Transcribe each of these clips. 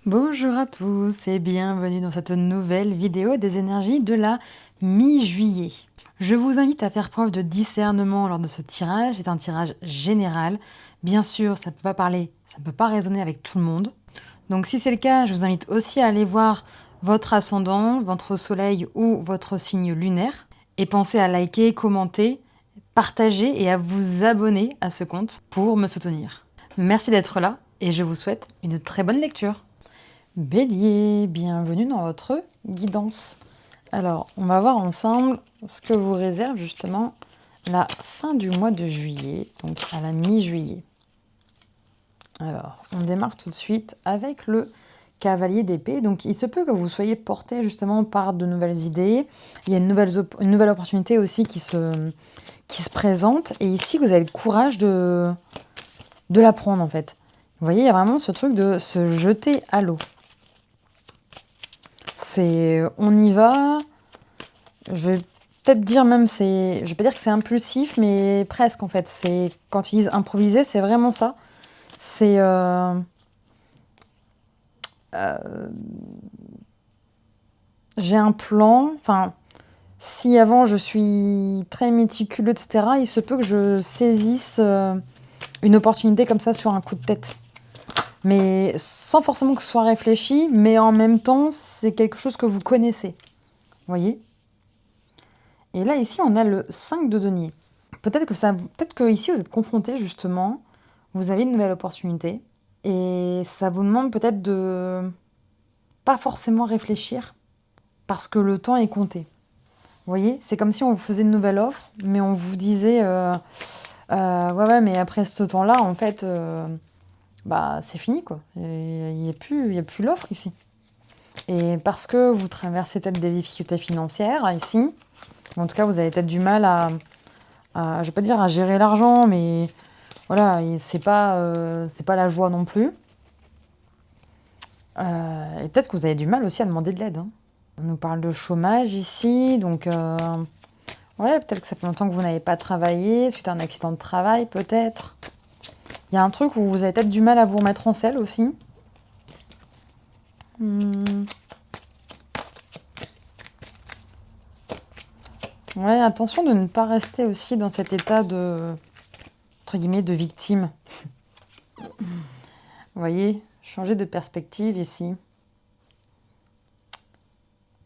Bonjour à tous et bienvenue dans cette nouvelle vidéo des énergies de la mi-juillet. Je vous invite à faire preuve de discernement lors de ce tirage. C'est un tirage général. Bien sûr, ça ne peut pas résonner avec tout le monde. Donc si c'est le cas, je vous invite aussi à aller voir votre ascendant, votre soleil ou votre signe lunaire. Et pensez à liker, commenter, partager et à vous abonner à ce compte pour me soutenir. Merci d'être là et je vous souhaite une très bonne lecture. Bélier, bienvenue dans votre guidance. Alors, on va voir ensemble ce que vous réserve justement la fin du mois de juillet, donc à la mi-juillet. Alors, on démarre tout de suite avec le cavalier d'épée. Donc, il se peut que vous soyez porté justement par de nouvelles idées. Il y a une nouvelle opportunité aussi qui se présente. Et ici, vous avez le courage de la prendre en fait. Vous voyez, il y a vraiment ce truc de se jeter à l'eau. C'est on y va. Je vais peut-être dire même je vais pas dire que c'est impulsif, mais presque en fait. C'est quand ils disent improviser, c'est vraiment ça. C'est j'ai un plan. Enfin, si avant je suis très méticuleux, etc., il se peut que je saisisse une opportunité comme ça sur un coup de tête. Mais sans forcément que ce soit réfléchi, mais en même temps, c'est quelque chose que vous connaissez. Vous voyez ? Et là, ici, on a le 5 de denier. Peut-être que ici, vous êtes confronté, justement, vous avez une nouvelle opportunité, et ça vous demande peut-être de pas forcément réfléchir, parce que le temps est compté. Vous voyez ? C'est comme si on vous faisait une nouvelle offre, mais on vous disait ouais, mais après ce temps-là, en fait, c'est fini, quoi. Il n'y a plus l'offre ici. Et parce que vous traversez peut-être des difficultés financières ici, en tout cas, vous avez peut-être du mal je vais pas dire à gérer l'argent, mais voilà, c'est pas la joie non plus. Et peut-être que vous avez du mal aussi à demander de l'aide. Hein. On nous parle de chômage ici, donc ouais, peut-être que ça fait longtemps que vous n'avez pas travaillé, suite à un accident de travail, peut-être. Il y a un truc où vous avez peut-être du mal à vous remettre en selle aussi. Ouais, attention de ne pas rester aussi dans cet état de, entre guillemets, de victime. Vous voyez, changer de perspective ici.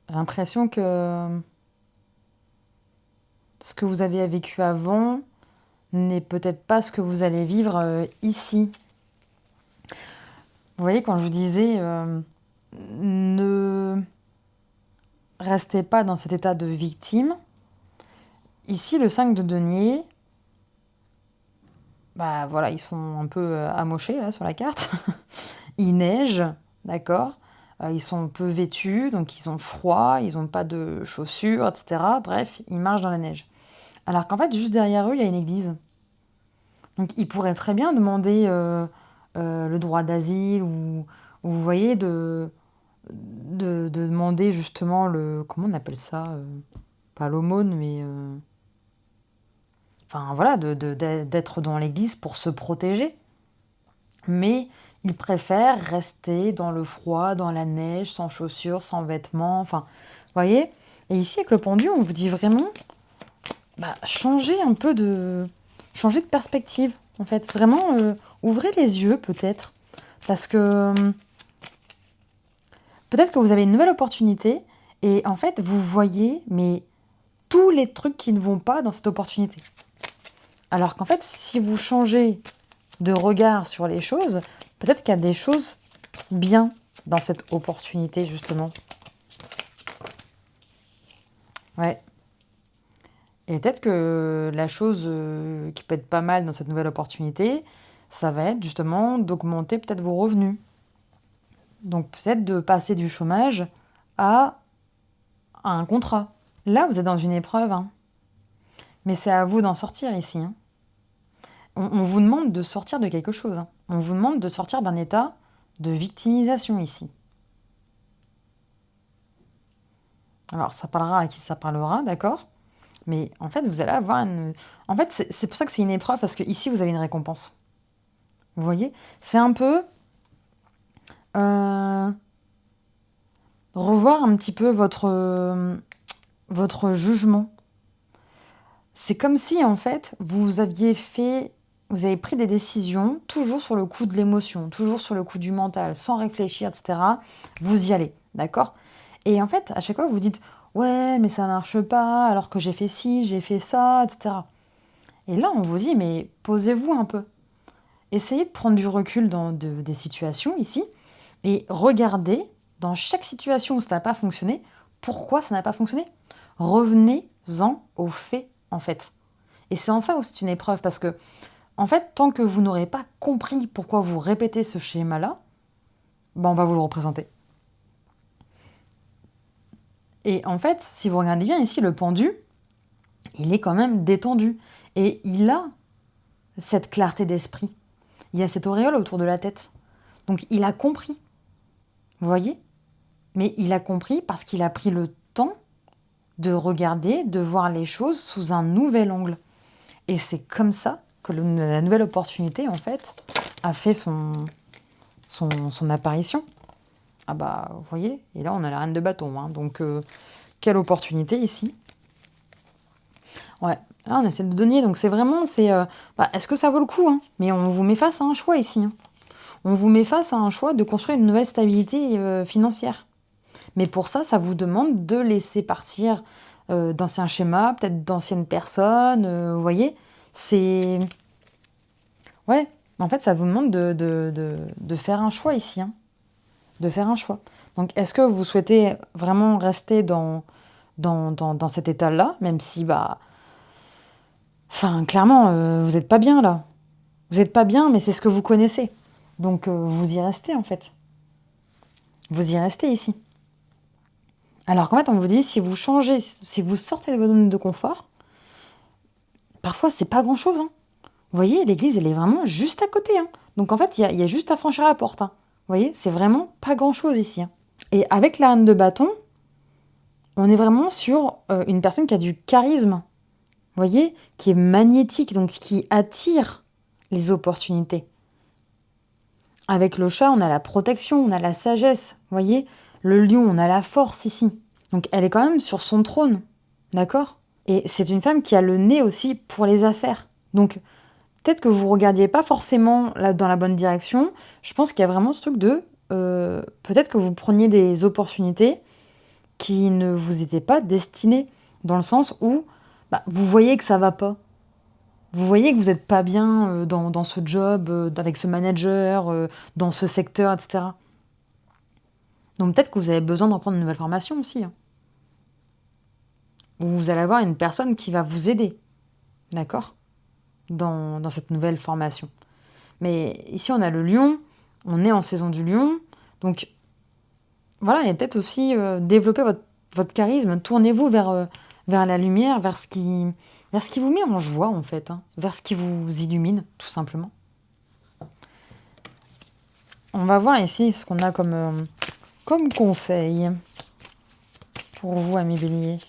J'ai l'impression que ce que vous avez vécu avant n'est peut-être pas ce que vous allez vivre ici. Vous voyez, quand je vous disais ne restez pas dans cet état de victime, ici, le 5 de denier, voilà, ils sont un peu amochés là sur la carte. Il neige, d'accord. Ils sont un peu vêtus, donc ils ont froid, ils n'ont pas de chaussures, etc. Bref, ils marchent dans la neige. Alors qu'en fait, juste derrière eux, il y a une église. Donc ils pourraient très bien demander le droit d'asile ou vous voyez, de demander justement comment on appelle ça pas l'aumône, mais enfin voilà, d'être dans l'église pour se protéger. Mais ils préfèrent rester dans le froid, dans la neige, sans chaussures, sans vêtements, enfin, vous voyez. Et ici, avec le pendu, on vous dit vraiment, changer de perspective, en fait. Vraiment, ouvrez les yeux, peut-être. Parce que peut-être que vous avez une nouvelle opportunité, et en fait, vous voyez, mais tous les trucs qui ne vont pas dans cette opportunité. Alors qu'en fait, si vous changez de regard sur les choses, peut-être qu'il y a des choses bien dans cette opportunité, justement. Ouais. Et peut-être que la chose qui peut être pas mal dans cette nouvelle opportunité, ça va être justement d'augmenter peut-être vos revenus. Donc peut-être de passer du chômage à un contrat. Là, vous êtes dans une épreuve, hein. Mais c'est à vous d'en sortir ici. Hein. On vous demande de sortir de quelque chose. Hein. On vous demande de sortir d'un état de victimisation ici. Alors, ça parlera à qui ça parlera, d'accord ? Mais en fait, vous allez avoir une... En fait, c'est pour ça que c'est une épreuve, parce que ici, vous avez une récompense. Vous voyez ? C'est un peu... euh, revoir un petit peu votre jugement. C'est comme si, en fait, vous avez pris des décisions toujours sur le coup de l'émotion, toujours sur le coup du mental, sans réfléchir, etc. Vous y allez, d'accord? Et en fait, à chaque fois, vous dites, ouais, mais ça marche pas, alors que j'ai fait ci, j'ai fait ça, etc. Et là, on vous dit, mais posez-vous un peu. Essayez de prendre du recul dans des situations ici et regardez dans chaque situation où ça n'a pas fonctionné, pourquoi ça n'a pas fonctionné. Revenez-en aux faits, en fait. Et c'est en ça où c'est une épreuve, parce que, en fait, tant que vous n'aurez pas compris pourquoi vous répétez ce schéma-là, ben on va vous le représenter. Et en fait, si vous regardez bien ici, le pendu, il est quand même détendu. Et il a cette clarté d'esprit. Il y a cette auréole autour de la tête. Donc il a compris. Vous voyez? Mais il a compris parce qu'il a pris le temps de regarder, de voir les choses sous un nouvel angle. Et c'est comme ça que la nouvelle opportunité, en fait, a fait son apparition. Ah bah, vous voyez? Et là, on a la reine de bâton. Hein. Donc, quelle opportunité ici? Ouais, là, on essaie de donner. Donc, est-ce que ça vaut le coup, hein? Mais on vous met face à un choix ici. Hein. On vous met face à un choix de construire une nouvelle stabilité financière. Mais pour ça, ça vous demande de laisser partir d'anciens schémas, peut-être d'anciennes personnes. Vous voyez? C'est... Ouais, en fait, ça vous demande de faire un choix ici. Hein. De faire un choix. Donc, est-ce que vous souhaitez vraiment rester dans cet état-là, même si, bah... Enfin, clairement, vous n'êtes pas bien, là. Vous n'êtes pas bien, mais c'est ce que vous connaissez. Donc, vous y restez, en fait. Vous y restez ici. Alors qu'en fait, on vous dit, si vous changez, si vous sortez de votre zone de confort, parfois, c'est pas grand-chose. Hein. Vous voyez, l'église, elle est vraiment juste à côté. Hein. Donc, en fait, il y a juste à franchir la porte. Hein. Vous voyez, c'est vraiment pas grand-chose ici. Hein. Et avec la reine de bâton, on est vraiment sur une personne qui a du charisme. Vous voyez, qui est magnétique, donc qui attire les opportunités. Avec le chat, on a la protection, on a la sagesse. Vous voyez, le lion, on a la force ici. Donc, elle est quand même sur son trône. D'accord ? Et c'est une femme qui a le nez aussi pour les affaires. Donc, peut-être que vous ne regardiez pas forcément là, dans la bonne direction. Je pense qu'il y a vraiment ce truc de... peut-être que vous preniez des opportunités qui ne vous étaient pas destinées. Dans le sens où bah, vous voyez que ça va pas. Vous voyez que vous n'êtes pas bien dans ce job, avec ce manager, dans ce secteur, etc. Donc peut-être que vous avez besoin d'en prendre une nouvelle formation aussi. Hein. Vous allez avoir une personne qui va vous aider. D'accord ? Dans cette nouvelle formation. Mais ici, on a le lion, on est en saison du lion, donc voilà, il y a peut-être aussi développer votre charisme, tournez-vous vers la lumière, vers ce qui vous met en joie en fait, hein, vers ce qui vous illumine, tout simplement. On va voir ici ce qu'on a comme conseil pour vous, amis béliers.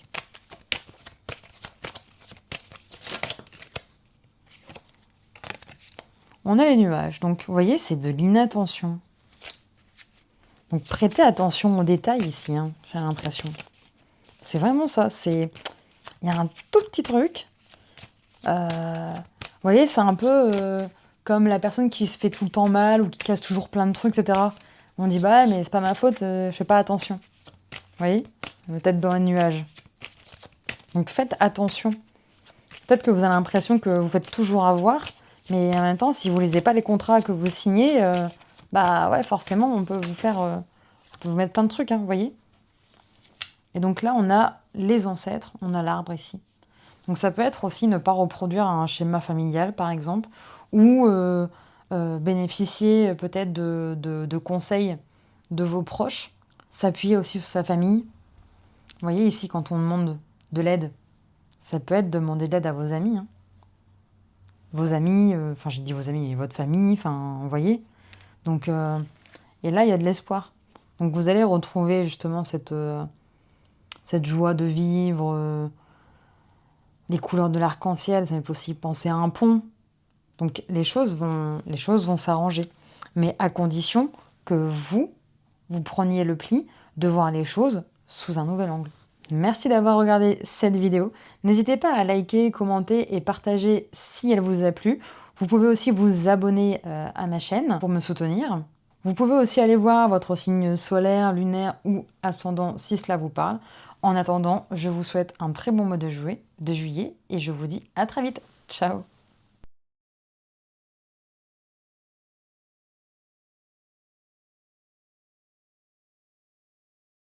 On a les nuages, donc vous voyez, c'est de l'inattention. Donc prêtez attention aux détails ici, hein, j'ai l'impression. C'est vraiment ça, il y a un tout petit truc. Vous voyez, c'est un peu comme la personne qui se fait tout le temps mal ou qui casse toujours plein de trucs, etc. On dit, bah mais c'est pas ma faute, je fais pas attention. Vous voyez, peut-être dans un nuage. Donc faites attention. Peut-être que vous avez l'impression que vous faites toujours avoir, mais en même temps, si vous lisez pas les contrats que vous signez, bah ouais, forcément, on peut vous mettre plein de trucs, hein, vous voyez. Et donc là, on a les ancêtres, on a l'arbre ici. Donc ça peut être aussi ne pas reproduire un schéma familial, par exemple, ou bénéficier peut-être de conseils de vos proches, s'appuyer aussi sur sa famille. Vous voyez ici, quand on demande de l'aide, ça peut être demander de l'aide à vos amis. Hein. Vos amis, j'ai dit vos amis, votre famille, enfin, vous voyez. Donc, et là, il y a de l'espoir. Donc vous allez retrouver justement cette joie de vivre, les couleurs de l'arc-en-ciel, ça me fait aussi penser à un pont. Donc les choses vont s'arranger. Mais à condition que vous vous preniez le pli de voir les choses sous un nouvel angle. Merci d'avoir regardé cette vidéo. N'hésitez pas à liker, commenter et partager si elle vous a plu. Vous pouvez aussi vous abonner à ma chaîne pour me soutenir. Vous pouvez aussi aller voir votre signe solaire, lunaire ou ascendant si cela vous parle. En attendant, je vous souhaite un très bon mois de juillet et je vous dis à très vite. Ciao!